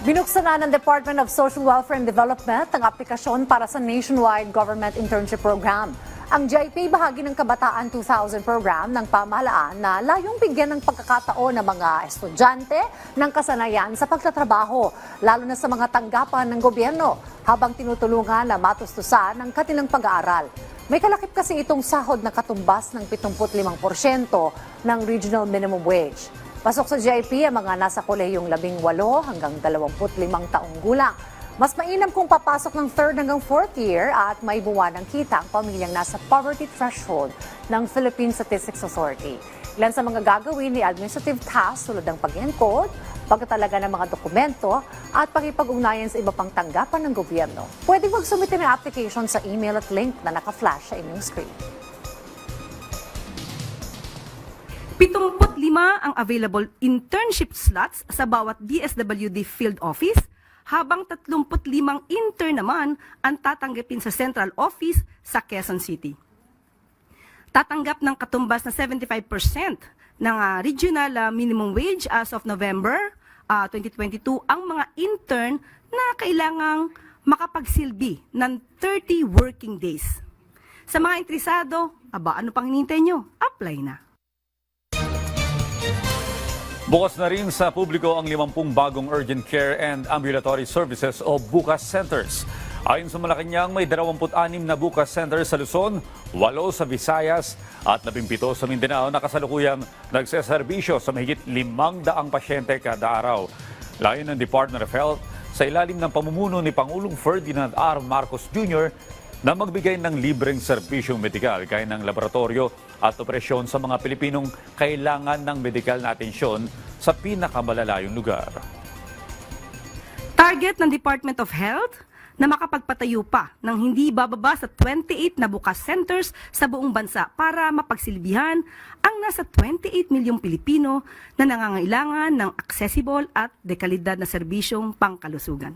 Binuksan na ng Department of Social Welfare and Development ang aplikasyon para sa Nationwide Government Internship Program. Ang GIP bahagi ng Kabataan 2000 program ng pamahalaan na layong bigyan ng pagkakataon ng mga estudyante ng kasanayan sa pagtatrabaho, lalo na sa mga tanggapan ng gobyerno, habang tinutulungan na matustusan ang kanilang pag-aaral. May kalakip kasi itong sahod na katumbas ng 75% ng regional minimum wage. Pasok sa GIP ang mga nasa kolehiyong 18 hanggang 25 taong gulang. Mas mainam kung papasok ng 3rd hanggang 4th year at may buwan ng kita ang pamilyang nasa poverty threshold ng Philippine Statistics Authority. Ilan sa mga gagawin ni administrative tasks tulad ng pag-encode, pagtatalaga ng mga dokumento at pakipag-ugnayan sa iba pang tanggapan ng gobyerno. Pwedeng magsumite ng application sa email at link na naka-flash sa inyong screen. 75 ang available internship slots sa bawat DSWD field office, habang 35 intern naman ang tatanggapin sa central office sa Quezon City. Tatanggap ng katumbas na 75% ng regional minimum wage as of November 2022 ang mga intern na kailangang makapagsilbi ng 30 working days. Sa mga interesado, ano pang hinihintay nyo? Apply na. Bukas na rin sa publiko ang 50 bagong urgent care and ambulatory services o BUCAS centers. Ayon sa Malacanang, may 26 na BUCAS centers sa Luzon, 8 sa Visayas at 17 sa Mindanao na kasalukuyang nagseserbisyo sa mahigit 500 pasyente kada araw. Layon ng Department of Health sa ilalim ng pamumuno ni Pangulong Ferdinand R. Marcos Jr. na magbigay ng libreng serbisyong medikal gaya ng laboratorio at operasyon sa mga Pilipinong kailangan ng medikal na atensyon sa pinakamalalayong lugar. Target ng Department of Health na makapagpatayo pa ng hindi bababa sa 28 na BUCAS centers sa buong bansa para mapagsilbihan ang nasa 28 milyong Pilipino na nangangailangan ng accessible at dekalidad na serbisyong pangkalusugan.